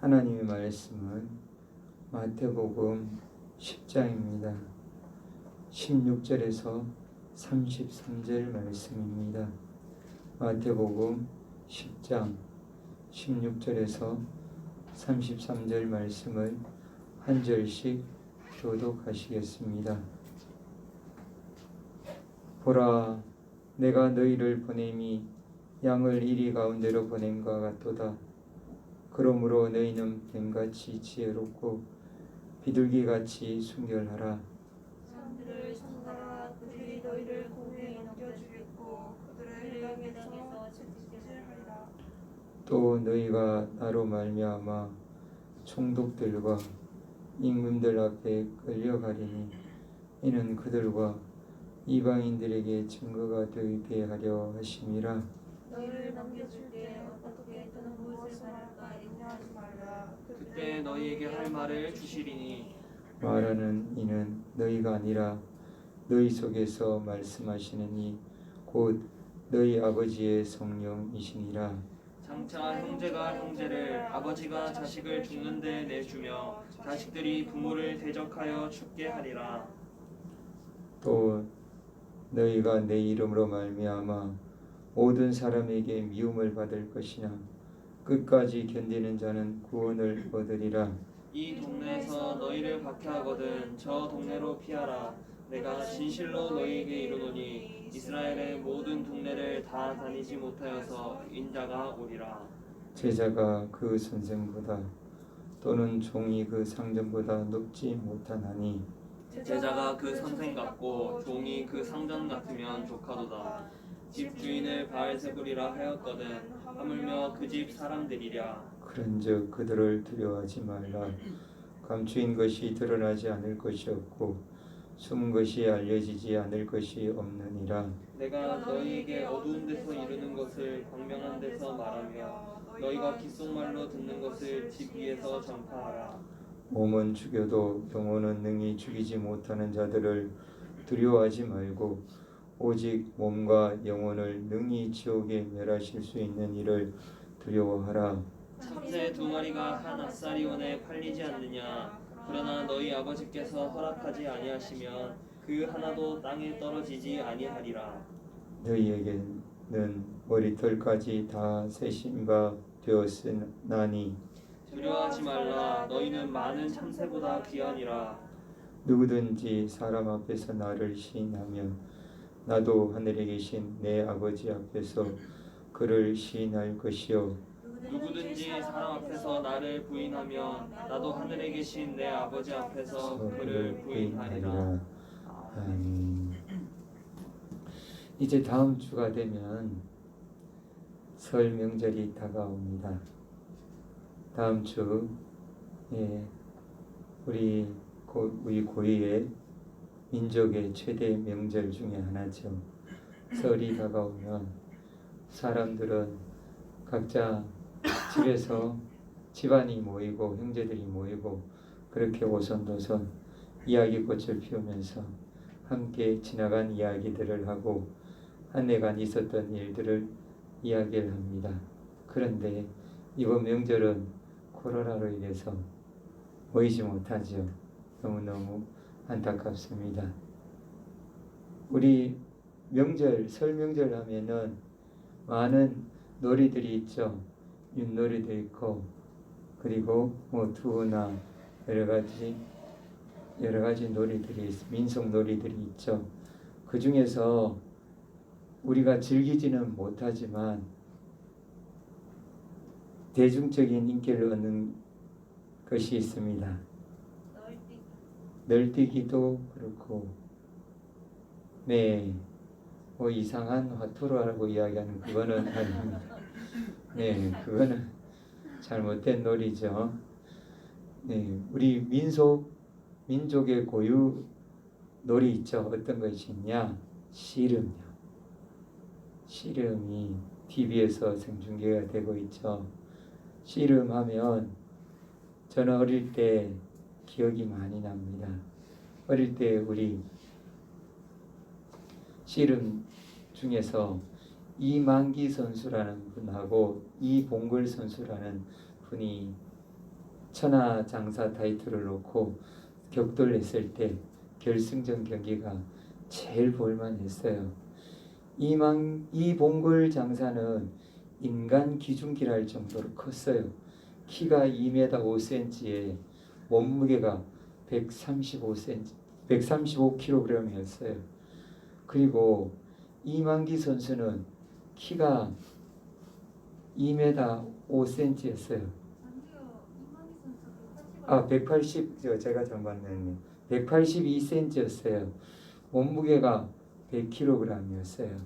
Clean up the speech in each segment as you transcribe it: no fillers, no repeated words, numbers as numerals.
하나님의 말씀은 마태복음 10장입니다. 16절에서 33절 말씀입니다. 마태복음 10장 16절에서 33절 말씀을 한 절씩 교독하시겠습니다. 보라, 내가 너희를 보냄이 양을 이리 가운데로 보냄과 같도다. 그러므로 너희는 뱀같이 지혜롭고 비둘기같이 순결하라. 사람들을 천사라. 그들이 너희를 공회에 넘겨주겠고 그들을 회당에서 채찍질하리라. 또 너희가 나로 말미암아 총독들과 임금들 앞에 끌려가리니 이는 그들과 이방인들에게 증거가 되게 하려 하심이라. 너희를 넘겨줄 때 어떻게 또는 무엇을 말할까 염려하지 말라. 그때 너희에게 할 말을 주시리니 말하는 이는 너희가 아니라 너희 속에서 말씀하시는 이 곧 너희 아버지의 성령이시니라. 장차 형제가 형제를 아버지가 자식을 죽는 데 내주며 자식들이 부모를 대적하여 죽게 하리라. 또 너희가 내 이름으로 말미암아 모든 사람에게 미움을 받을 것이나 끝까지 견디는 자는 구원을 얻으리라. 이 동네에서 너희를 박해하거든 저 동네로 피하라. 내가 진실로 너희에게 이르노니 이스라엘의 모든 동네를 다 다니지 못하여서 인자가 오리라. 제자가 그 선생보다 또는 종이 그 상전보다 높지 못하나니 제자가 그 선생 같고 종이 그 상전 같으면 조카도다. 집 주인을 바알세불이라 하였거든 하물며 그 집 사람들이랴. 그런즉 그들을 두려워하지 말라. 감추인 것이 드러나지 않을 것이 없고 숨은 것이 알려지지 않을 것이 없느니라. 내가 너희에게 어두운 데서 이르는 것을 광명한 데서 말하며 너희가 귓속말로 듣는 것을 집 위에서 전파하라. 몸은 죽여도 영혼은 능히 죽이지 못하는 자들을 두려워하지 말고 오직 몸과 영혼을 능히 지옥에 멸하실 수 있는 이를 두려워하라. 참새 두 마리가 한 앗사리온에 팔리지 않느냐. 그러나 너희 아버지께서 허락하지 아니하시면 그 하나도 땅에 떨어지지 아니하리라. 너희에게는 머리털까지 다 세신 바 되었으나니 두려워하지 말라. 너희는 많은 참새보다 귀하니라. 누구든지 사람 앞에서 나를 시인하면 나도 하늘에 계신 내 아버지 앞에서 그를 시인할 것이요 누구든지 사람 앞에서 나를 부인하면 나도 하늘에 계신 내 아버지 앞에서 그를 부인하리라. 아멘. 이제 다음 주가 되면 설 명절이 다가옵니다. 다음 주 우리 고유의 민족의 최대 명절 중에 하나죠. 설이 다가오면 사람들은 각자 집에서 집안이 모이고 형제들이 모이고 그렇게 오손도손 이야기꽃을 피우면서 함께 지나간 이야기들을 하고 한 해간 있었던 일들을 이야기를 합니다. 그런데 이번 명절은 코로나로 인해서 모이지 못하죠. 너무너무 안타깝습니다. 우리 명절, 설 명절 하면은 많은 놀이들이 있죠. 윷놀이도 있고 그리고 두나 여러 가지 놀이들이 민속 놀이들이 있죠. 그 중에서 우리가 즐기지는 못하지만 대중적인 인기를 얻는 것이 있습니다. 널뛰기도 그렇고, 이상한 화투라고 이야기하는 그거는 아닙니다. 그거는 잘못된 놀이죠. 우리 민족의 고유 놀이 있죠. 어떤 것이 있냐? 씨름이요. 씨름이 TV에서 생중계가 되고 있죠. 씨름하면 저는 어릴 때 기억이 많이 납니다. 어릴 때 우리 씨름 중에서 이만기 선수라는 분하고 이봉글 선수라는 분이 천하 장사 타이틀을 놓고 격돌했을 때 결승전 경기가 제일 볼만했어요. 이 봉골 장사는 인간 기중기랄 정도로 컸어요. 키가 2m 5cm에 몸무게가 135kg이었어요. 그리고 이만기 선수는 키가 2m 5cm였어요. 아, 180, 제가 잘못했네요. 182cm였어요. 몸무게가 100kg이었어요.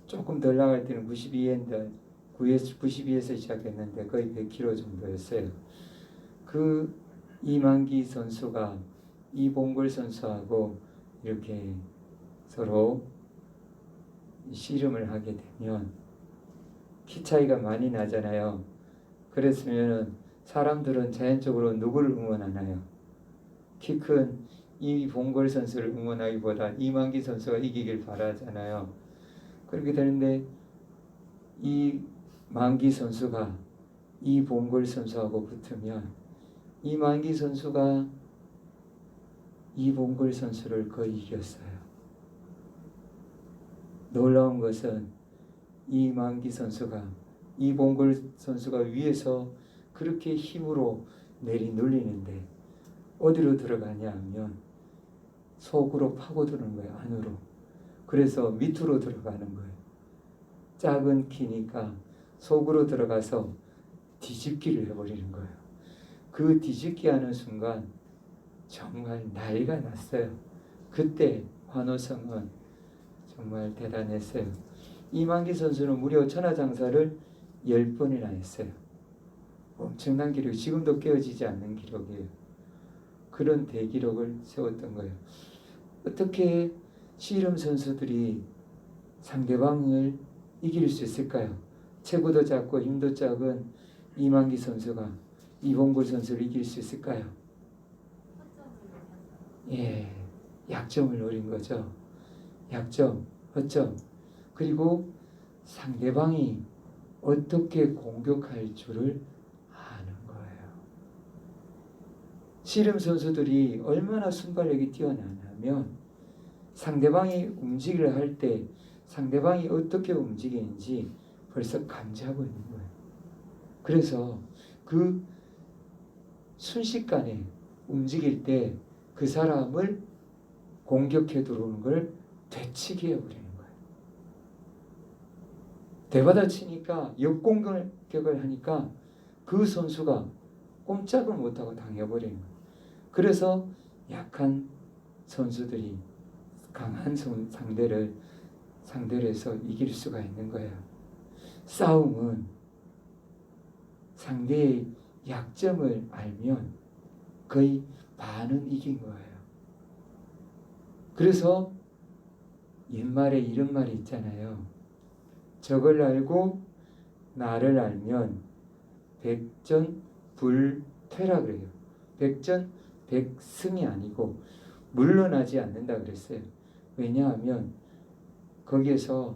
조금 덜 나갈 때는 92에서 시작했는데 거의 100kg 정도였어요. 그 이만기 선수가 이봉골 선수하고 이렇게 서로 씨름을 하게 되면 키 차이가 많이 나잖아요. 그랬으면 사람들은 자연적으로 누구를 응원하나요? 키 큰 이봉골 선수를 응원하기보다 이만기 선수가 이기길 바라잖아요. 그렇게 되는데 이만기 선수가 이봉골 선수하고 붙으면 이만기 선수가 이봉골 선수를 거의 이겼어요. 놀라운 것은 이만기 선수가 이봉골 선수가 위에서 그렇게 힘으로 내리눌리는데 어디로 들어가냐 하면 속으로 파고드는 거예요. 안으로. 그래서 밑으로 들어가는 거예요. 작은 키니까 속으로 들어가서 뒤집기를 해버리는 거예요. 그 뒤집기 하는 순간 정말 난리가 났어요. 그때 환호성은 정말 대단했어요. 이만기 선수는 무려 천하장사를 10번이나 했어요. 엄청난 기록, 지금도 깨어지지 않는 기록이에요. 그런 대기록을 세웠던 거예요. 어떻게 씨름 선수들이 상대방을 이길 수 있을까요? 체구도 작고 힘도 작은 이만기 선수가 이봉골 선수를 이길 수 있을까요? 예, 약점을 노린 거죠. 약점, 허점. 그리고 상대방이 어떻게 공격할 줄을 아는 거예요. 씨름 선수들이 얼마나 순발력이 뛰어나냐면 상대방이 움직이려 할 때 상대방이 어떻게 움직이는지 벌써 감지하고 있는 거예요. 그래서 그 순식간에 움직일 때 그 사람을 공격해 들어오는 걸 되치게 해버리는 거예요. 대받아치니까 역공격을 하니까 그 선수가 꼼짝을 못하고 당해버리는 거예요. 그래서 약한 선수들이 강한 상대를 해서 이길 수가 있는 거예요. 싸움은 상대의 약점을 알면 거의 반은 이긴 거예요. 그래서 옛말에 이런 말이 있잖아요. 적을 알고 나를 알면 백전불퇴라 그래요. 백전백승이 아니고 물러나지 않는다 그랬어요. 왜냐하면 거기에서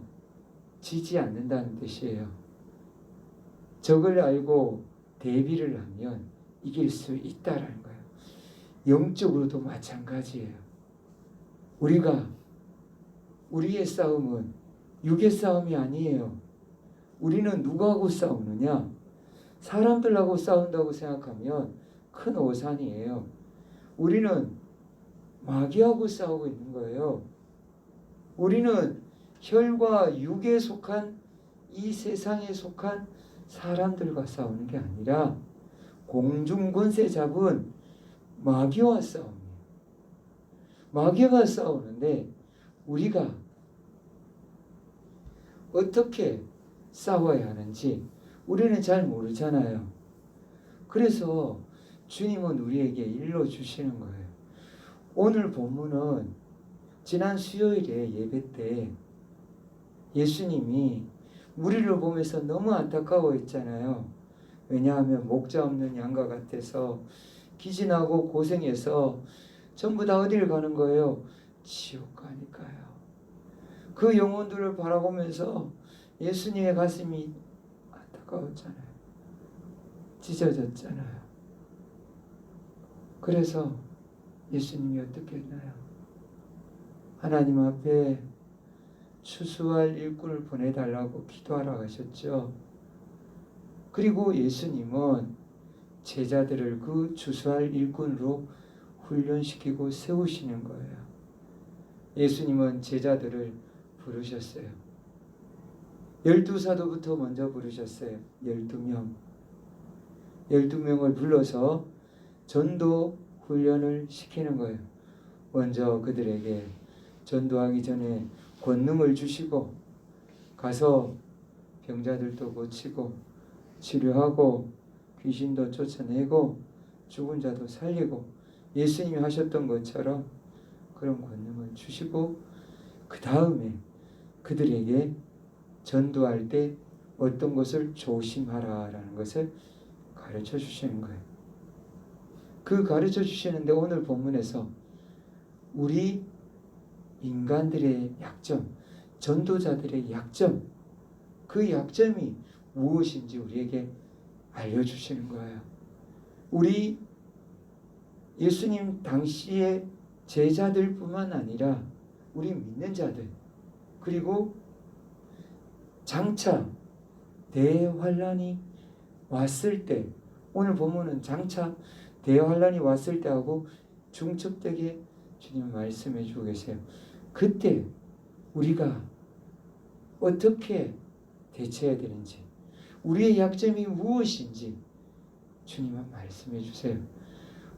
지지 않는다는 뜻이에요. 적을 알고 대비를 하면 이길 수 있다라는 거예요. 영적으로도 마찬가지예요. 우리의 싸움은 육의 싸움이 아니에요. 우리는 누구하고 싸우느냐? 사람들하고 싸운다고 생각하면 큰 오산이에요. 우리는 마귀하고 싸우고 있는 거예요. 우리는 혈과 육에 속한 이 세상에 속한 사람들과 싸우는 게 아니라 공중 권세 잡은 마귀와 싸웁니다. 마귀가 싸우는데 우리가 어떻게 싸워야 하는지 우리는 잘 모르잖아요. 그래서 주님은 우리에게 일러 주시는 거예요. 오늘 본문은 지난 수요일에 예배 때 예수님이 무리를 보면서 너무 안타까워했잖아요. 왜냐하면 목자 없는 양과 같아서 기진하고 고생해서 전부 다 어디를 가는 거예요? 지옥 가니까요. 그 영혼들을 바라보면서 예수님의 가슴이 안타까웠잖아요. 찢어졌잖아요. 그래서 예수님이 어떻게 했나요? 하나님 앞에 추수할 일꾼을 보내달라고 기도하라고 하셨죠. 그리고 예수님은 제자들을 그 추수할 일꾼으로 훈련시키고 세우시는 거예요. 예수님은 제자들을 부르셨어요. 12사도부터 먼저 부르셨어요. 12명. 12명을 불러서 전도 훈련을 시키는 거예요. 먼저 그들에게 전도하기 전에 권능을 주시고 가서 병자들도 고치고 치료하고 귀신도 쫓아내고 죽은 자도 살리고 예수님이 하셨던 것처럼 그런 권능을 주시고 그 다음에 그들에게 전도할 때 어떤 것을 조심하라라는 것을 가르쳐 주시는 거예요. 그 가르쳐 주시는데 오늘 본문에서 우리 인간들의 약점, 전도자들의 약점, 그 약점이 무엇인지 우리에게 알려주시는 거예요. 우리 예수님 당시의 제자들뿐만 아니라 우리 믿는 자들, 그리고 장차 대환란이 왔을 때, 오늘 본문은 장차 대환란이 왔을 때하고 중첩되게 주님 말씀해 주고 계세요. 그때 우리가 어떻게 대처해야 되는지, 우리의 약점이 무엇인지 주님은 말씀해 주세요.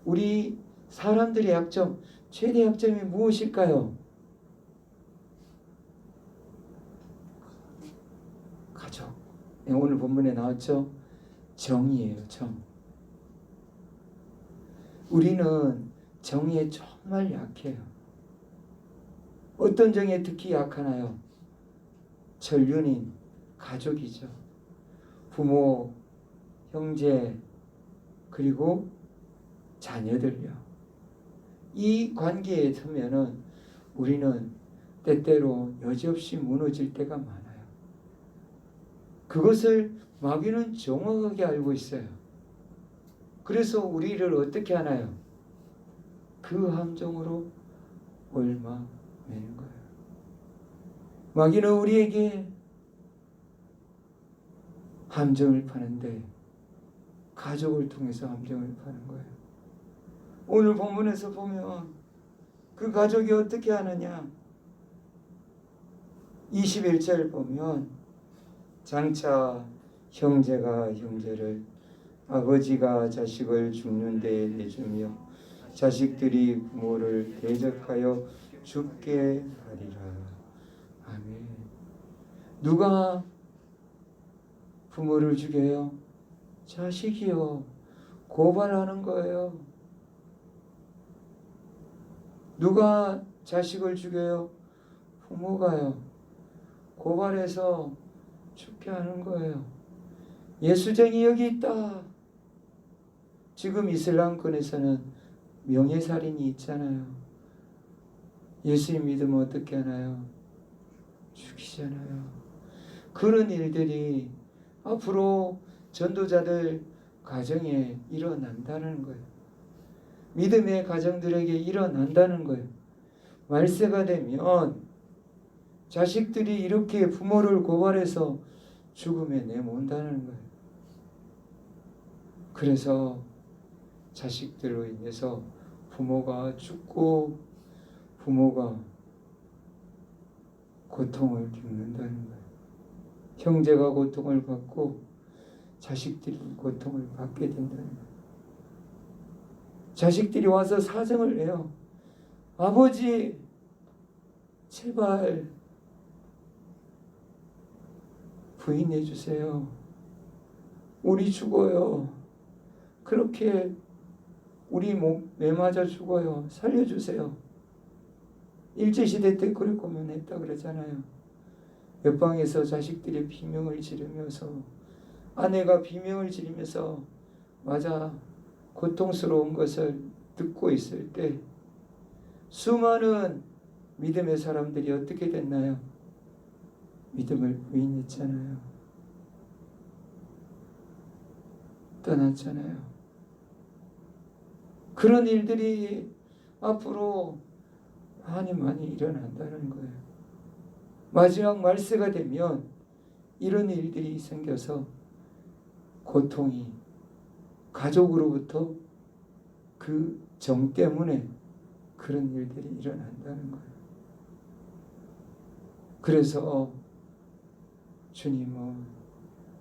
우리 사람들의 약점, 최대 약점이 무엇일까요? 가족. 오늘 본문에 나왔죠? 정의예요. 정. 우리는 정의에 정말 약해요. 어떤 정의에 특히 약하나요? 전륜인 가족이죠. 부모, 형제, 그리고 자녀들요. 이 관계에 서면은 우리는 때때로 여지없이 무너질 때가 많아요. 그것을 마귀는 정확하게 알고 있어요. 그래서 우리를 어떻게 하나요? 그 함정으로 얽매는 거예요. 마귀는 우리에게 함정을 파는데 가족을 통해서 함정을 파는 거예요. 오늘 본문에서 보면 그 가족이 어떻게 하느냐? 21절 보면 장차 형제가 형제를, 아버지가 자식을 죽는 데에 내주며 자식들이 부모를 대적하여 죽게 하리라. 아멘. 누가 부모를 죽여요? 자식이요. 고발하는 거예요. 누가 자식을 죽여요? 부모가요. 고발해서 죽게 하는 거예요. 예수쟁이 여기 있다. 지금 이슬람권에서는 명예살인이 있잖아요. 예수님 믿으면 어떻게 하나요? 죽이잖아요. 그런 일들이 앞으로 전도자들 가정에 일어난다는 거예요. 믿음의 가정들에게 일어난다는 거예요. 말세가 되면 자식들이 이렇게 부모를 고발해서 죽음에 내몬다는 거예요. 그래서 자식들로 인해서 부모가 죽고 부모가 고통을 겪는다는 거예요. 형제가 고통을 받고 자식들이 고통을 받게 된다는 거예요. 자식들이 와서 사정을 해요. 아버지, 제발 부인해 주세요. 우리 죽어요. 그렇게 우리 매 맞아 죽어요. 살려주세요. 일제시대 때 그럴 거면 했다 그러잖아요. 옆방에서 자식들이 비명을 지르면서, 아내가 비명을 지르면서 맞아 고통스러운 것을 듣고 있을 때 수많은 믿음의 사람들이 어떻게 됐나요? 믿음을 부인했잖아요. 떠났잖아요. 그런 일들이 앞으로 많이 일어난다는 거예요. 마지막 말세가 되면 이런 일들이 생겨서 고통이 가족으로부터 그 정 때문에 그런 일들이 일어난다는 거예요. 그래서 주님은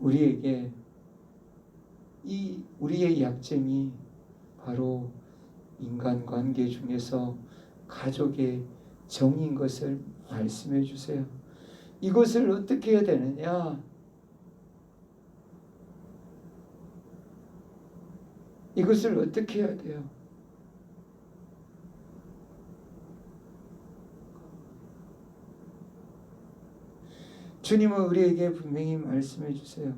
우리에게 이 우리의 약점이 바로 인간관계 중에서 가족의 정인 것을 말씀해 주세요. 이것을 어떻게 해야 되느냐? 이것을 어떻게 해야 돼요? 주님은 우리에게 분명히 말씀해 주세요.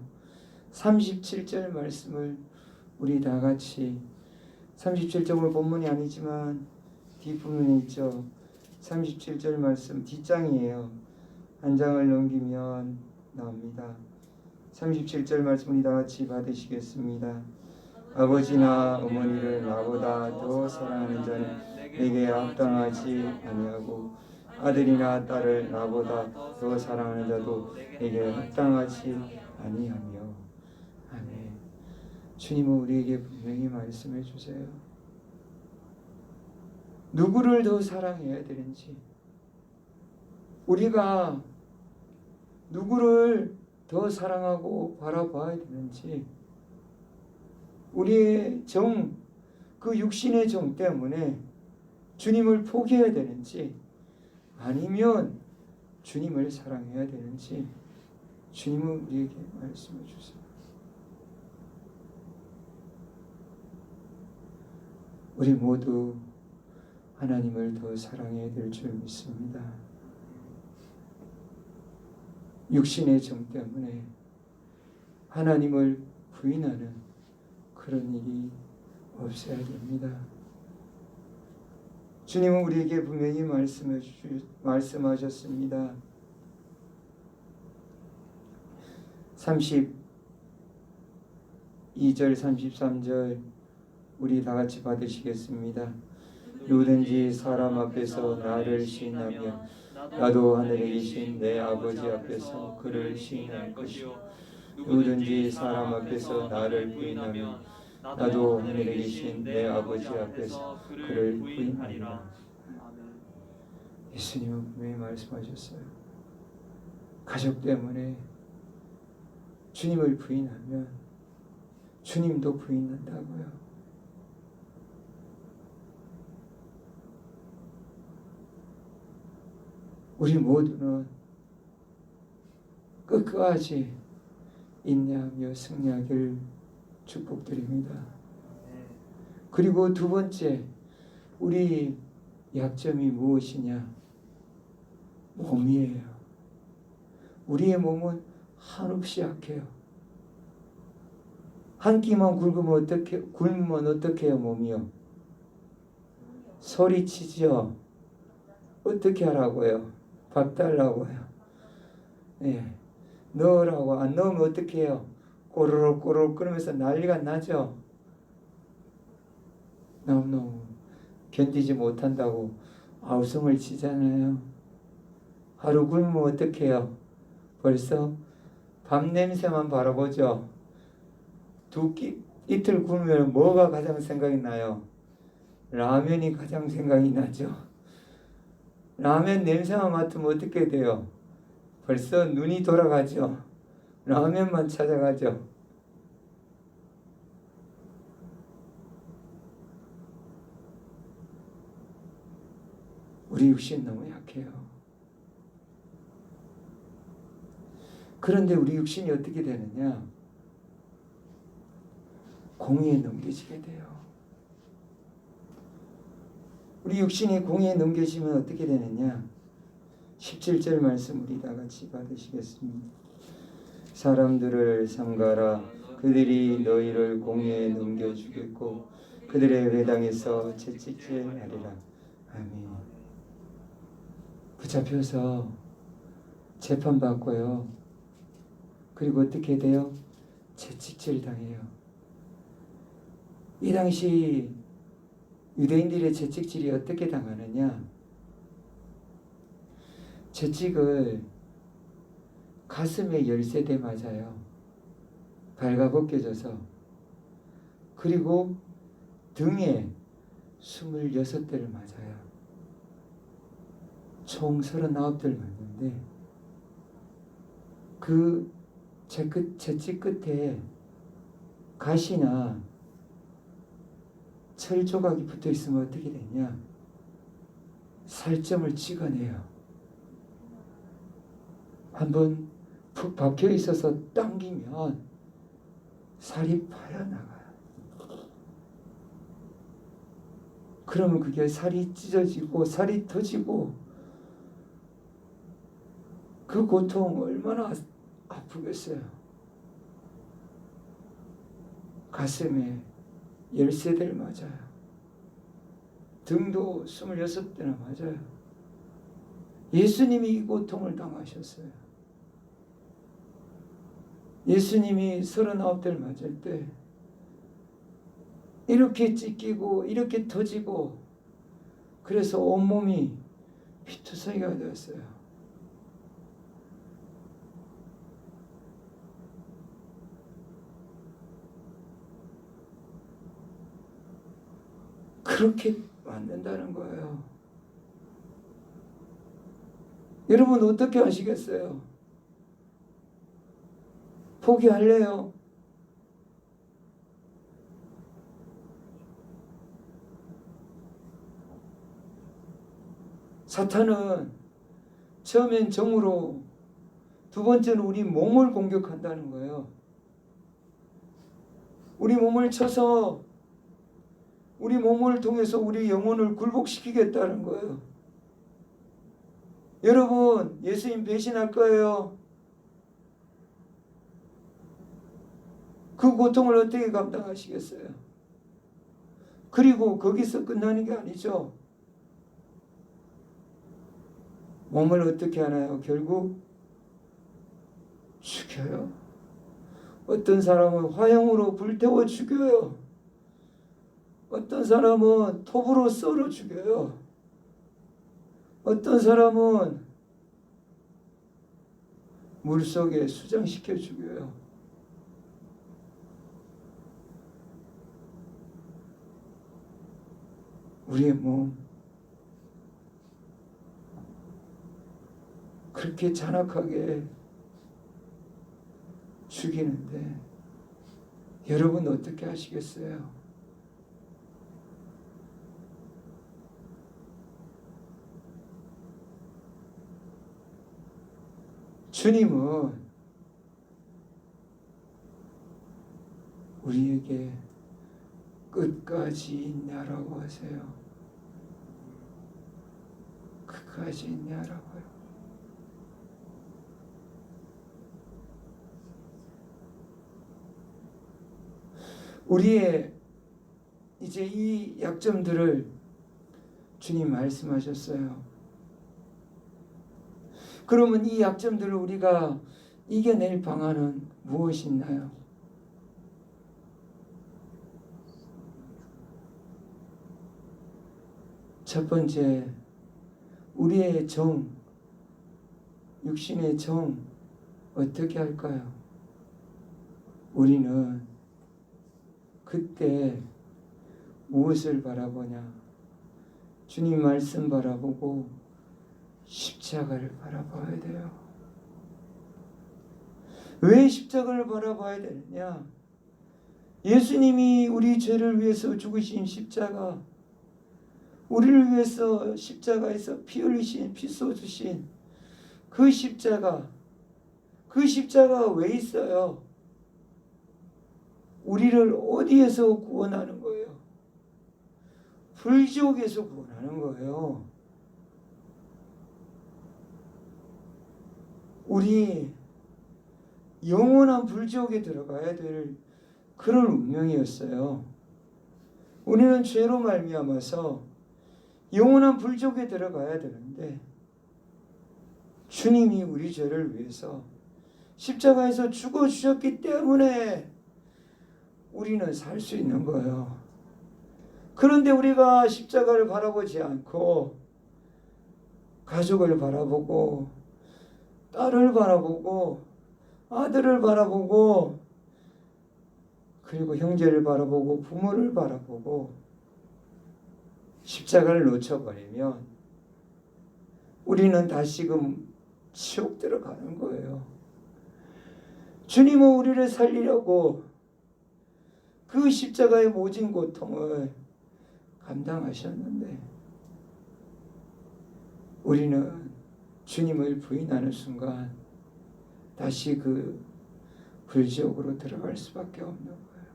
37절 말씀을 우리 다 같이 37절 본문이 아니지만 뒷부분에 있죠. 37절 말씀 뒷장이에요. 한 장을 넘기면 나옵니다. 37절 말씀 우리 다 같이 받으시겠습니다. 아버지나 어머니를 나보다 더 사랑하는 자는 내게 합당하지 아니하고 아들이나 딸을 나보다 더 사랑하는 자도 내게 합당하지 아니하며. 아멘. 주님은 우리에게 분명히 말씀해 주세요. 누구를 더 사랑해야 되는지, 우리가 누구를 더 사랑하고 바라봐야 되는지, 우리의 정, 그 육신의 정 때문에 주님을 포기해야 되는지 아니면 주님을 사랑해야 되는지 주님은 우리에게 말씀해 주세요. 우리 모두 하나님을 더 사랑해야 될 줄 믿습니다. 육신의 정 때문에 하나님을 부인하는 그런 일이 없어야 됩니다. 주님은 우리에게 분명히 말씀하셨습니다. 32절 33절 우리 다 같이 받으시겠습니다. 누구든지 사람 앞에서 나를 시인하면 나도 하늘에 계신 내 아버지 앞에서 그를 시인할 것이요 누구든지 사람 앞에서 나를 부인하면 나도 하늘에 계신 내 아버지 앞에서 그를 부인하리라. 예수님은 분명히 말씀하셨어요. 가족 때문에 주님을 부인하면 주님도 부인한다고요. 우리 모두는 끝까지 인내하며 승리하길 축복드립니다. 그리고 두 번째, 우리 약점이 무엇이냐? 몸이에요. 우리의 몸은 한없이 약해요. 한 끼만 굶으면 어떻게 해요, 몸이요? 소리치죠. 어떻게 하라고요? 밥 달라고요. 예. 넣으라고. 안 넣으면 어떻게 해요? 꼬르륵 꼬르륵 끓으면서 난리가 나죠. 너무너무 견디지 못한다고 아우성을 치잖아요. 하루 굶으면 어떻게 해요? 벌써 밥 냄새만 바라보죠. 이틀 굶으면 뭐가 가장 생각이 나요? 라면이 가장 생각이 나죠. 라면 냄새만 맡으면 어떻게 돼요? 벌써 눈이 돌아가죠. 라면만 찾아가죠. 우리 육신 너무 약해요. 그런데 우리 육신이 어떻게 되느냐? 공의에 넘겨지게 돼요. 우리 육신이 공의에 넘겨지면 어떻게 되느냐? 17절 말씀 우리 다 같이 받으시겠습니다. 사람들을 삼가라. 그들이 너희를 공의에 넘겨주겠고 그들의 회당에서 채찍질하리라. 아멘. 붙잡혀서 재판받고요. 그리고 어떻게 돼요? 채찍질 당해요. 이 당시 유대인들의 채찍질이 어떻게 당하느냐? 채찍을 가슴에 13대 맞아요. 발가벗겨져서. 그리고 등에 26대를 맞아요. 총 39대를 맞는데 그 채찍 끝에 가시나 철 조각이 붙어 있으면 어떻게 되냐? 살점을 찍어내요. 한번 푹 박혀 있어서 당기면 살이 파여나가요. 그러면 그게 살이 찢어지고 살이 터지고 그 고통 얼마나 아프겠어요. 가슴에 13대를 맞아요. 등도 26대나 맞아요. 예수님이 이 고통을 당하셨어요. 예수님이 39대를 맞을 때 이렇게 찢기고 이렇게 터지고 그래서 온몸이 피투성이가 되었어요. 그렇게 만든다는 거예요. 여러분 어떻게 하시겠어요? 포기할래요? 사탄은 처음엔 정으로, 두 번째는 우리 몸을 공격한다는 거예요. 우리 몸을 쳐서 우리 몸을 통해서 우리 영혼을 굴복시키겠다는 거예요. 여러분 예수님 배신할 거예요. 그 고통을 어떻게 감당하시겠어요? 그리고 거기서 끝나는 게 아니죠. 몸을 어떻게 하나요? 결국 죽여요. 어떤 사람은 화형으로 불태워 죽여요. 어떤 사람은 톱으로 썰어 죽여요. 어떤 사람은 물속에 수장시켜 죽여요. 우리의 몸 그렇게 잔악하게 죽이는데 여러분 어떻게 하시겠어요? 주님은 우리에게 끝까지 있냐라고 하세요. 끝까지 있냐라고요. 우리의 이제 이 약점들을 주님 말씀하셨어요. 그러면 이 약점들을 우리가 이겨낼 방안은 무엇이 있나요? 첫 번째, 우리의 정, 육신의 정 어떻게 할까요? 우리는 그때 무엇을 바라보냐? 주님 말씀 바라보고 십자가를 바라봐야 돼요. 왜 십자가를 바라봐야 되느냐? 예수님이 우리 죄를 위해서 죽으신 십자가, 우리를 위해서 십자가에서 피 흘리신, 피 쏟으신 그 십자가, 그 십자가가 왜 있어요? 우리를 어디에서 구원하는 거예요? 불지옥에서 구원하는 거예요. 우리 영원한 불지옥에 들어가야 될 그런 운명이었어요. 우리는 죄로 말미암아서 영원한 불지옥에 들어가야 되는데 주님이 우리 죄를 위해서 십자가에서 죽어주셨기 때문에 우리는 살 수 있는 거예요. 그런데 우리가 십자가를 바라보지 않고 가족을 바라보고 딸을 바라보고 아들을 바라보고 그리고 형제를 바라보고 부모를 바라보고 십자가를 놓쳐버리면 우리는 다시금 지옥 들어가는 거예요. 주님은 우리를 살리려고 그 십자가의 모진 고통을 감당하셨는데 우리는 주님을 부인하는 순간 다시 그 불지옥으로 들어갈 수밖에 없는 거예요.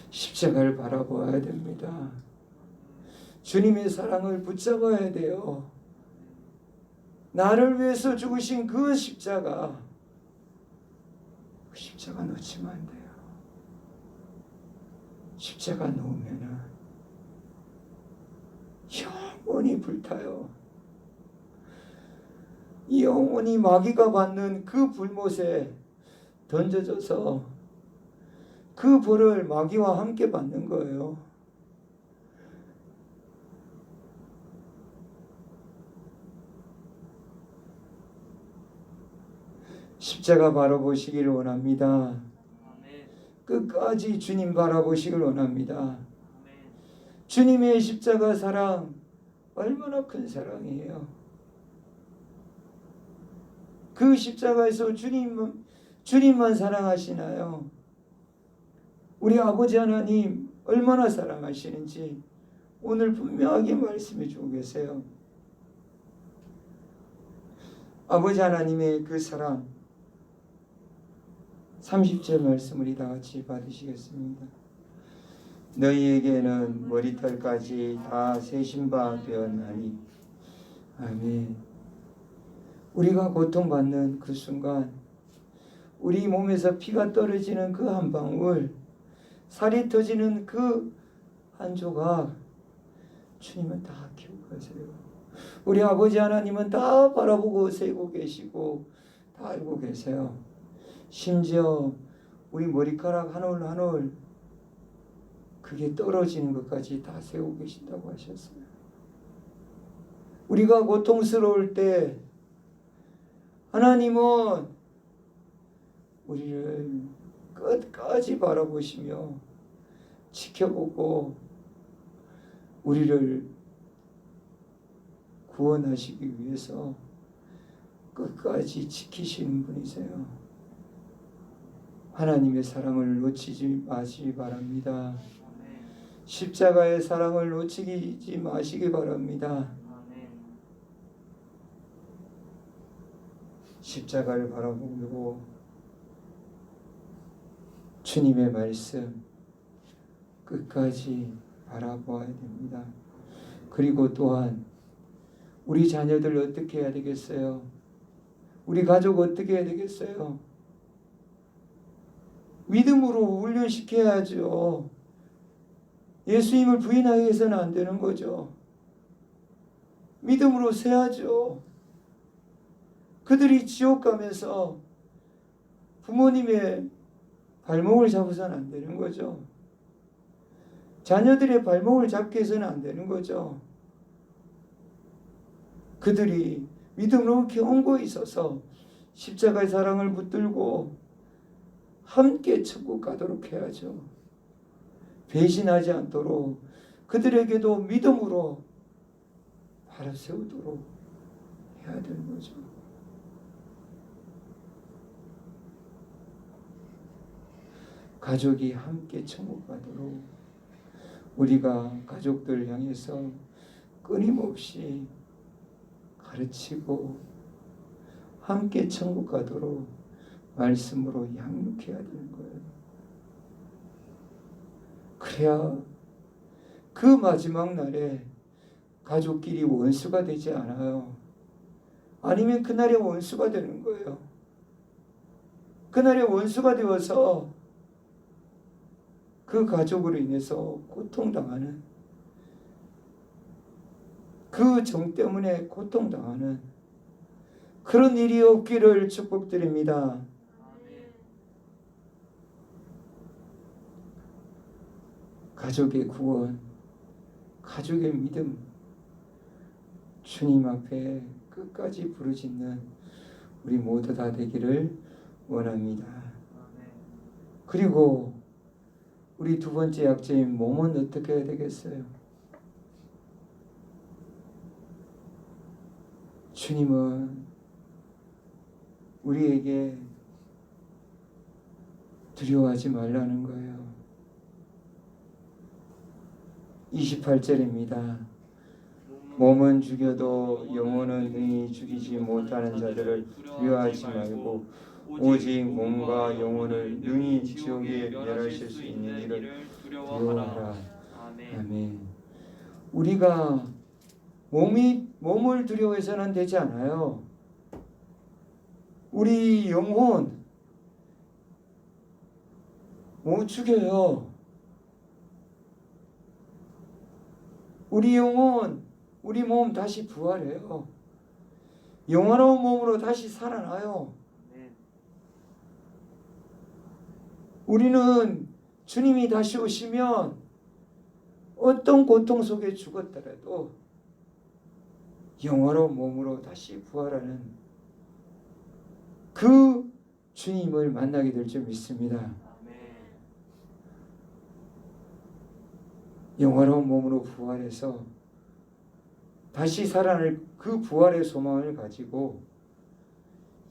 십자가를 바라보아야 됩니다. 주님의 사랑을 붙잡아야 돼요. 나를 위해서 죽으신 그 십자가, 그 십자가 놓치면 안 돼요. 십자가 놓으면은 영원히 불타요. 영원히 마귀가 받는 그 불못에 던져져서 그 벌을 마귀와 함께 받는 거예요. 십자가 바라보시기를 원합니다. 끝까지 주님 바라보시길 원합니다. 주님의 십자가 사랑 얼마나 큰 사랑이에요. 그 십자가에서 주님만 사랑하시나요? 우리 아버지 하나님 얼마나 사랑하시는지 오늘 분명하게 말씀해 주고 계세요. 아버지 하나님의 그 사랑 30절 말씀 우리 다 같이 받으시겠습니다. 너희에게는 머리털까지 다 세신 바 되었나니. 아멘. 우리가 고통받는 그 순간 우리 몸에서 피가 떨어지는 그 한 방울, 살이 터지는 그 한 조각 주님은 다 기억하세요. 우리 아버지 하나님은 다 바라보고 세고 계시고 다 알고 계세요. 심지어 우리 머리카락 한 올 한 올 그게 떨어지는 것까지 다 세우고 계신다고 하셨어요. 우리가 고통스러울 때 하나님은 우리를 끝까지 바라보시며 지켜보고 우리를 구원하시기 위해서 끝까지 지키시는 분이세요. 하나님의 사랑을 놓치지 마시기 바랍니다. 십자가의 사랑을 놓치지 마시기 바랍니다. 십자가를 바라보고 주님의 말씀 끝까지 바라보아야 됩니다. 그리고 또한 우리 자녀들 어떻게 해야 되겠어요? 우리 가족 어떻게 해야 되겠어요? 믿음으로 훈련시켜야죠. 예수님을 부인하기 위해서는 안 되는 거죠. 믿음으로 세야죠. 그들이 지옥 가면서 부모님의 발목을 잡아서는 안 되는 거죠. 자녀들의 발목을 잡기 위해서는 안 되는 거죠. 그들이 믿음으로 이렇게 얹고 있어서 십자가의 사랑을 붙들고 함께 천국 가도록 해야죠. 배신하지 않도록 그들에게도 믿음으로 바로 세우도록 해야 되는 거죠. 가족이 함께 천국 가도록 우리가 가족들 향해서 끊임없이 가르치고 함께 천국 가도록 말씀으로 양육해야 되는 거예요. 그래야 그 마지막 날에 가족끼리 원수가 되지 않아요. 아니면 그날의 원수가 되는 거예요. 그날의 원수가 되어서 그 가족으로 인해서 고통당하는, 그 정 때문에 고통당하는 그런 일이 없기를 축복드립니다. 가족의 구원, 가족의 믿음, 주님 앞에 끝까지 부르짖는 우리 모두 다 되기를 원합니다. 그리고 우리 두 번째 약점인 몸은 어떻게 해야 되겠어요? 주님은 우리에게 두려워하지 말라는 거예요. 28절입니다. 몸은 죽여도 영혼은 능히 죽이지 못하는 자들을 두려워하지 말고 오직 몸과 영혼을 능히 지옥에 멸하실 수 있는 이를 두려워하라. 아멘. 우리가 몸을 두려워해서는 되지 않아요. 우리 영혼 못 죽여요. 우리 영혼, 우리 몸 다시 부활해요. 영원한 몸으로 다시 살아나요. 우리는 주님이 다시 오시면 어떤 고통 속에 죽었더라도 영원한 몸으로 다시 부활하는 그 주님을 만나게 될 줄 믿습니다. 영원한 몸으로 부활해서 다시 살아날 그 부활의 소망을 가지고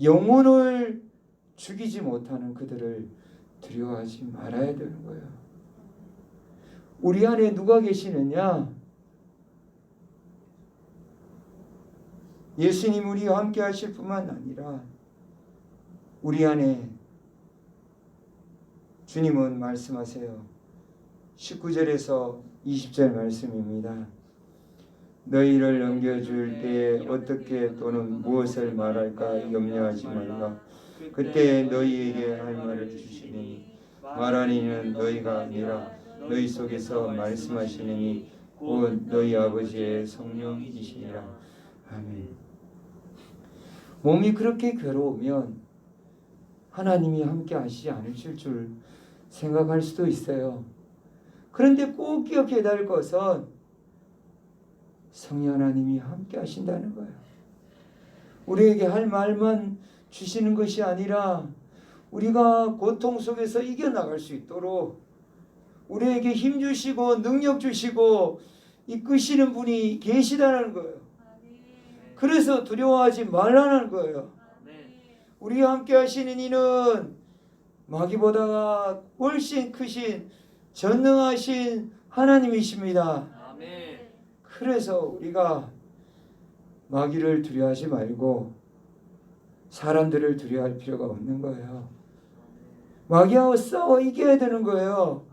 영혼을 죽이지 못하는 그들을 두려워하지 말아야 되는 거예요. 우리 안에 누가 계시느냐? 예수님 우리와 함께 하실 뿐만 아니라 우리 안에 주님은 말씀하세요. 19절에서 20절 말씀입니다. 너희를 넘겨줄 때에 어떻게 또는 무엇을 말할까 염려하지 말라. 그때 너희에게 할 말을 주시니 말하니는 너희가 아니라 너희 속에서 말씀하시느니 곧 너희 아버지의 성령이시니라. 아멘. 몸이 그렇게 괴로우면 하나님이 함께 하시지 않으실 줄 생각할 수도 있어요. 그런데 꼭 기억해야 될 것은 성령 하나님이 함께 하신다는 거예요. 우리에게 할 말만 주시는 것이 아니라 우리가 고통 속에서 이겨나갈 수 있도록 우리에게 힘 주시고 능력 주시고 이끄시는 분이 계시다는 거예요. 그래서 두려워하지 말라는 거예요. 우리와 함께 하시는 이는 마귀보다 훨씬 크신 전능하신 하나님이십니다. 그래서 우리가 마귀를 두려워하지 말고 사람들을 두려워할 필요가 없는 거예요. 마귀하고 싸워 이겨야 되는 거예요.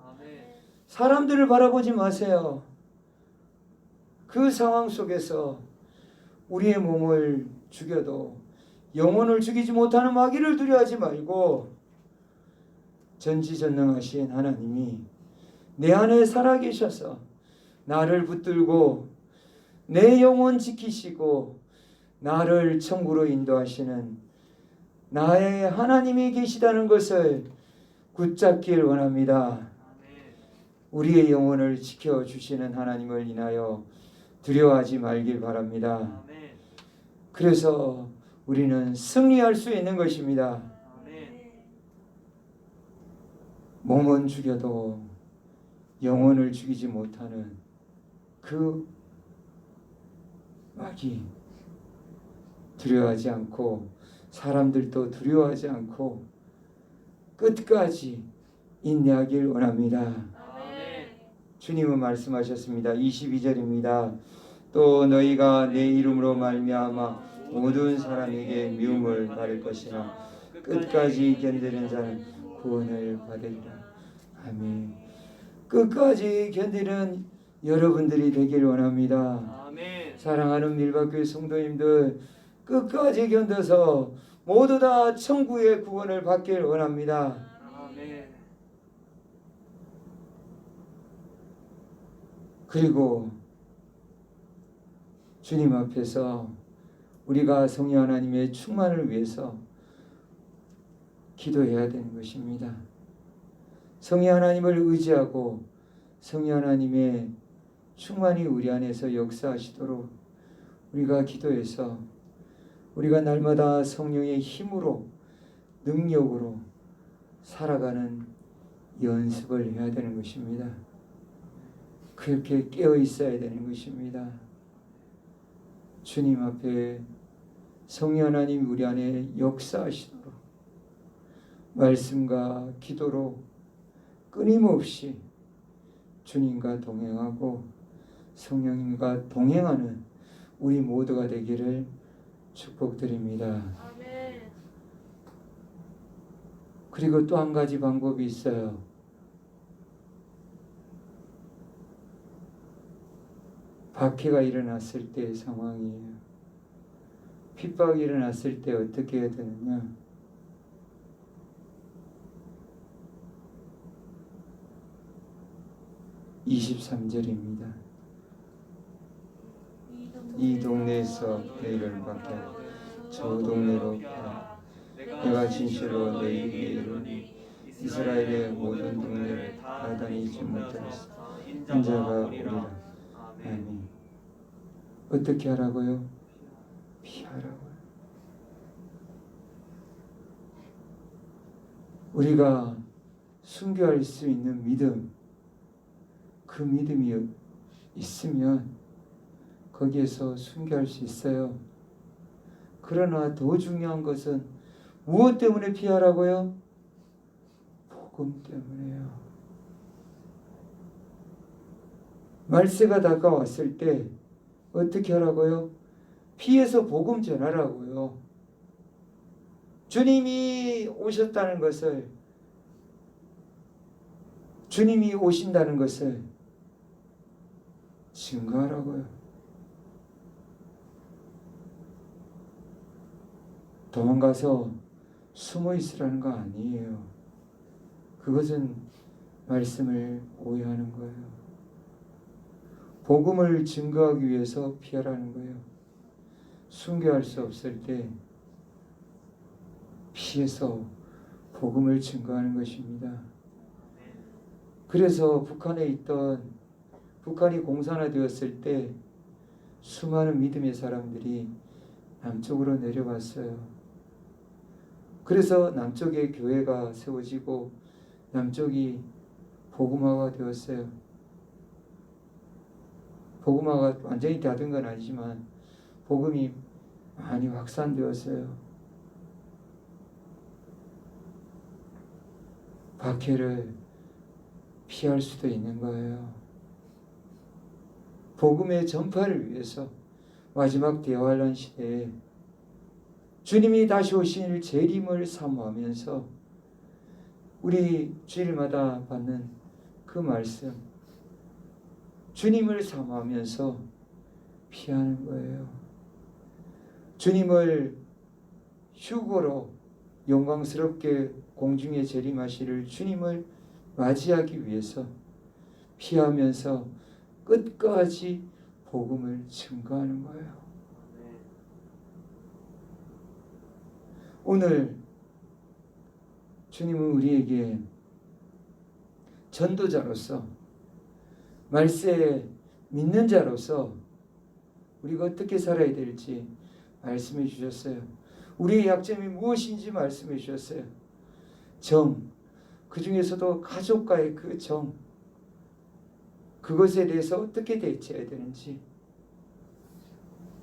사람들을 바라보지 마세요. 그 상황 속에서 우리의 몸을 죽여도 영혼을 죽이지 못하는 마귀를 두려워하지 말고 전지전능하신 하나님이 내 안에 살아계셔서 나를 붙들고 내 영혼 지키시고 나를 천국으로 인도하시는 나의 하나님이 계시다는 것을 붙잡길 원합니다. 우리의 영혼을 지켜주시는 하나님을 인하여 두려워하지 말길 바랍니다. 그래서 우리는 승리할 수 있는 것입니다. 몸은 죽여도 영혼을 죽이지 못하는 그 마귀 두려워하지 않고 사람들도 두려워하지 않고 끝까지 인내하길 원합니다. 주님은 말씀하셨습니다. 22절입니다. 또 너희가 내 이름으로 말미암아 모든 사람에게 미움을 받을 것이나 끝까지 견디는 자는 구원을 받으리라. 아멘. 끝까지 견디는 여러분들이 되길 원합니다. 아멘. 사랑하는 밀밭교회 성도님들 끝까지 견뎌서 모두 다 천국의 구원을 받길 원합니다. 아멘. 그리고 주님 앞에서 우리가 성령 하나님의 충만을 위해서 기도해야 되는 것입니다. 성령 하나님을 의지하고 성령 하나님의 충만히 우리 안에서 역사하시도록 우리가 기도해서 우리가 날마다 성령의 힘으로 능력으로 살아가는 연습을 해야 되는 것입니다. 그렇게 깨어 있어야 되는 것입니다. 주님 앞에 성령 하나님 우리 안에 역사하시도록 말씀과 기도로 끊임없이 주님과 동행하고 성령님과 동행하는 우리 모두가 되기를 축복드립니다. 아멘. 그리고 또 한 가지 방법이 있어요. 박해가 일어났을 때의 상황이에요. 핍박이 일어났을 때 어떻게 해야 되느냐? (23절입니다) 이 동네에서 너희를 박해 저 동네로 피하라. 내가 진실로 너희에게 이르노니 이스라엘의 모든 동네를 다 다니지 못하였어. 인자가 오리라. 아멘. 어떻게 하라고요? 피하라고요. 우리가 순교할 수 있는 믿음, 그 믿음이 있으면 거기에서 순교할 수 있어요. 그러나 더 중요한 것은 무엇 때문에 피하라고요? 복음 때문에요. 말세가 다가왔을 때 어떻게 하라고요? 피해서 복음 전하라고요. 주님이 오셨다는 것을, 주님이 오신다는 것을 증거하라고요. 도망가서 숨어 있으라는 거 아니에요. 그것은 말씀을 오해하는 거예요. 복음을 증거하기 위해서 피하라는 거예요. 순교할 수 없을 때 피해서 복음을 증거하는 것입니다. 그래서 북한이 공산화되었을 때 수많은 믿음의 사람들이 남쪽으로 내려왔어요. 그래서 남쪽에 교회가 세워지고 남쪽이 복음화가 되었어요. 복음화가 완전히 다 된 건 아니지만 복음이 많이 확산되었어요. 박해를 피할 수도 있는 거예요. 복음의 전파를 위해서 마지막 대환란 시대에 주님이 다시 오실 재림을 사모하면서 우리 주일마다 받는 그 말씀, 주님을 사모하면서 피하는 거예요. 주님을 휴거로 영광스럽게 공중에 재림하시를 주님을 맞이하기 위해서 피하면서 끝까지 복음을 증거하는 거예요. 오늘 주님은 우리에게 전도자로서, 말세 믿는 자로서 우리가 어떻게 살아야 될지 말씀해 주셨어요. 우리의 약점이 무엇인지 말씀해 주셨어요. 정, 그 중에서도 가족과의 그 정, 그것에 대해서 어떻게 대처해야 되는지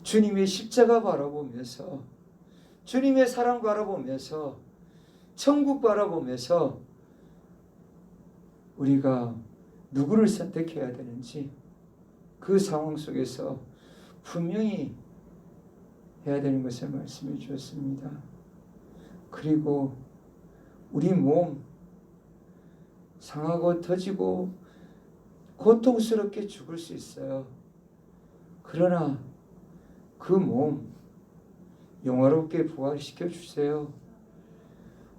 주님의 십자가 바라보면서, 주님의 사랑 바라보면서, 천국 바라보면서 우리가 누구를 선택해야 되는지 그 상황 속에서 분명히 해야 되는 것을 말씀해 주셨습니다. 그리고 우리 몸 상하고 터지고 고통스럽게 죽을 수 있어요. 그러나 그 몸 영화롭게 부활시켜 주세요.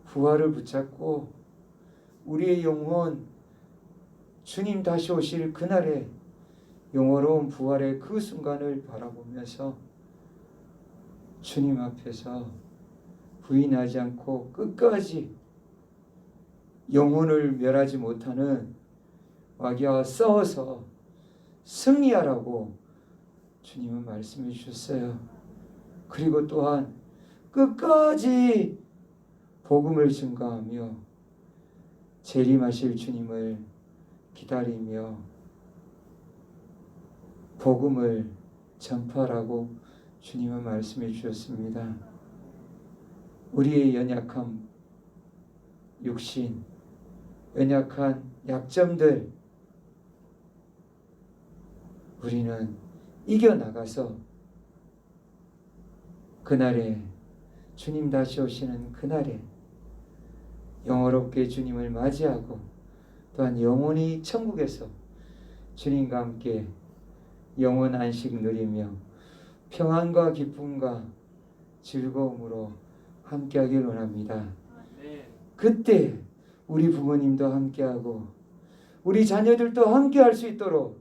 부활을 붙잡고 우리의 영혼, 주님 다시 오실 그날에 영원로운 부활의 그 순간을 바라보면서 주님 앞에서 부인하지 않고 끝까지 영혼을 멸하지 못하는 마귀와 싸워서 승리하라고 주님은 말씀해 주셨어요. 그리고 또한 끝까지 복음을 증거하며 재림하실 주님을 기다리며 복음을 전파하라고 주님은 말씀해 주셨습니다. 우리의 연약함, 육신, 연약한 약점들 우리는 이겨나가서 그날에 주님 다시 오시는 그날에 영화롭게 주님을 맞이하고 또한 영원히 천국에서 주님과 함께 영원 안식 누리며 평안과 기쁨과 즐거움으로 함께하길 원합니다. 그때 우리 부모님도 함께하고 우리 자녀들도 함께할 수 있도록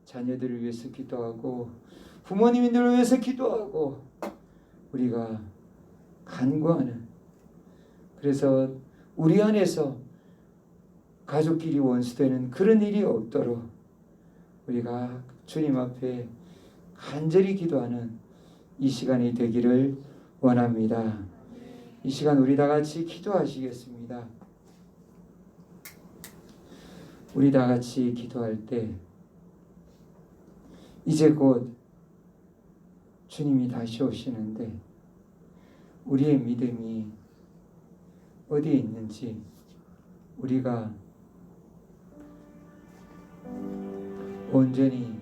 자녀들을 위해서 기도하고 부모님들을 위해서 기도하고 우리가 간구하는, 그래서 우리 안에서 가족끼리 원수되는 그런 일이 없도록 우리가 주님 앞에 간절히 기도하는 이 시간이 되기를 원합니다. 이 시간 우리 다 같이 기도하시겠습니다. 우리 다 같이 기도할 때 이제 곧 주님이 다시 오시는데 우리의 믿음이 어디에 있는지 우리가 온전히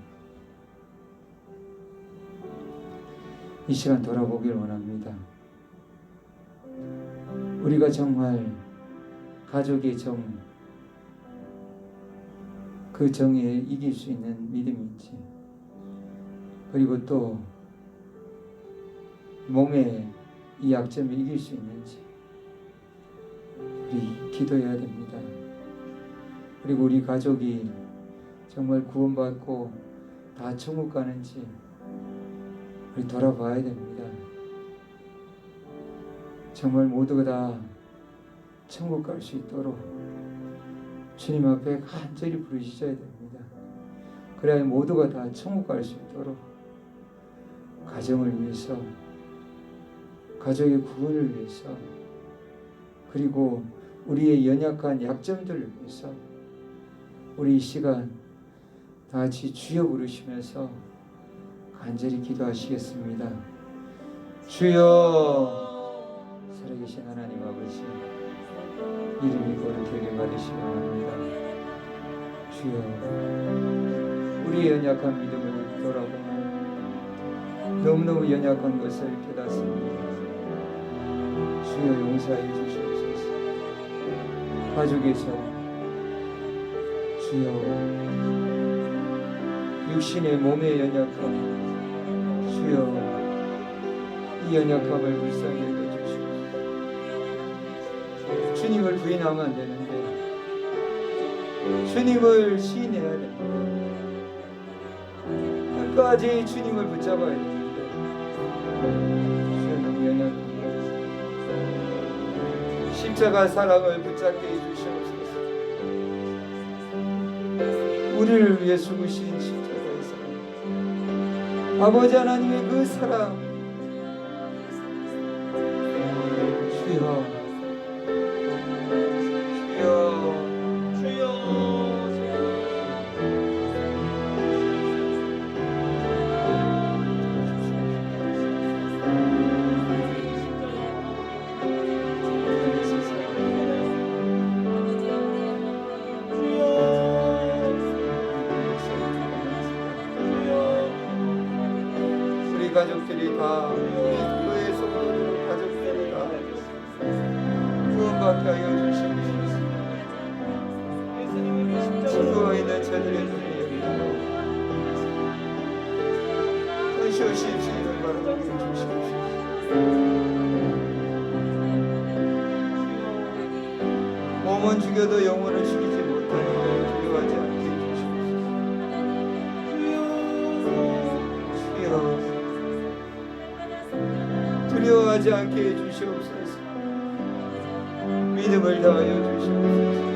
이 시간 돌아보길 원합니다. 우리가 정말 가족의 정, 그 정에 이길 수 있는 믿음인지, 그리고 또 몸의 이 약점을 이길 수 있는지 우리 기도해야 됩니다. 그리고 우리 가족이 정말 구원받고 다 천국 가는지 우리 돌아봐야 됩니다. 정말 모두가 다 천국 갈 수 있도록 주님 앞에 간절히 부르셔야 됩니다. 그래야 모두가 다 천국 갈 수 있도록 가정을 위해서, 가족의 구원을 위해서, 그리고 우리의 연약한 약점들을 위해서 우리 이 시간 다 같이 주여 부르시면서 간절히 기도하시겠습니다. 주여, 살아계신 하나님 아버지, 이름이 거룩하게 받으시기 바랍니다. 주여, 우리의 연약한 믿음을 돌아보며 너무너무 연약한 것을 깨닫습니다. 주여, 용서하여 주시옵소서. 가족에서 주여, 육신의 몸의 연약함, 주여, 이 연약함을 불쌍히 여겨주시옵소서. 주님을 부인하면 안 되는데 주님을 시인해야 됩니다. 끝까지 주님을 붙잡아야 되는데 주여, 너무 연약합니다. 십자가 사랑을 붙잡게 해주시옵소서. 우리를 위해 죽으신 십자가의 사랑, 아버지 하나님의 그 사랑, 주여, 가족들이 다, 우리 교회 성도들 가족들이 다 구원받게 하여 주시옵소서. 친구가 있는 저들의 눈을 여기고 다시 오실 주님을 바라보게 해주시옵소서. 몸은 죽여도 영혼을 죽이지 못하니까 두려워하지 않게 해주시옵소서. 주여, 두려워하지 않게 해주시옵소서. 믿음을 다하여 주시옵소서.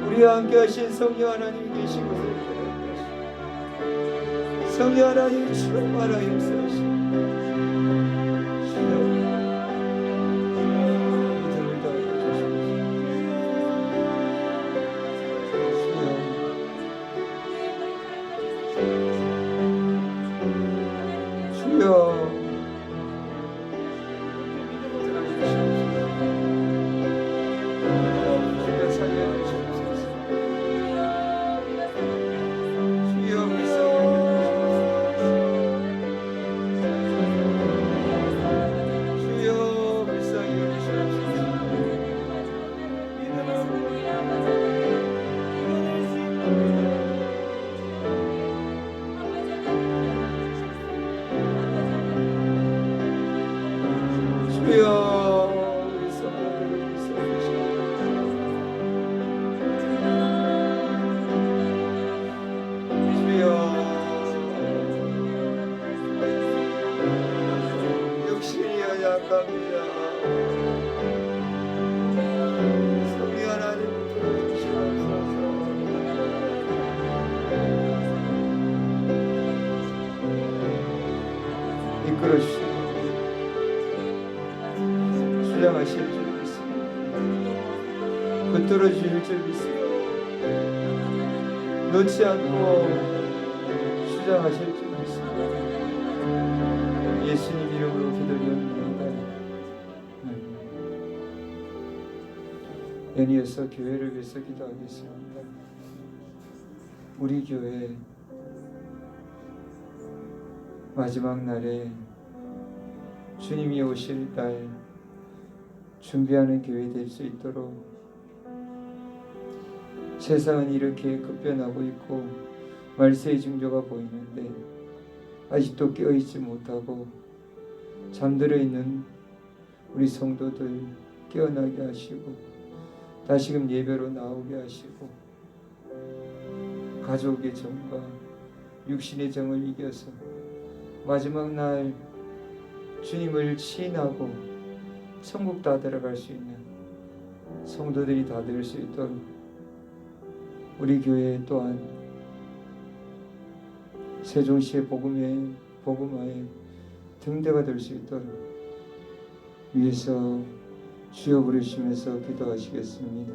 우리 우리와 함께 하신 성령 하나님 계신 곳을 깨닫게 하시고 성령 하나님 충만하여 역사하시고 믿음을 다하여 주시옵소서. 주여 이끌어 주시고 주장하실 줄 믿습니다. 붙들어 주실 줄 믿습니다. 놓지 않고 주장하실 줄 믿습니다. 예수님 이름으로 기도드립니다. 연이어서 교회를 위해서 기도하겠습니다. 우리 교회 마지막 날에 주님이 오실 날 준비하는 교회 될 수 있도록 세상은 이렇게 급변하고 있고 말세의 징조가 보이는데 아직도 깨어있지 못하고 잠들어 있는 우리 성도들 깨어나게 하시고 다시금 예배로 나오게 하시고 가족의 정과 육신의 정을 이겨서 마지막 날 주님을 시인하고 천국 다 들어갈 수 있는 성도들이 다 될 수 있도록 우리 교회 또한 세종시의 복음화에 등대가 될 수 있도록 위에서 주여 부르시면서 기도하시겠습니다.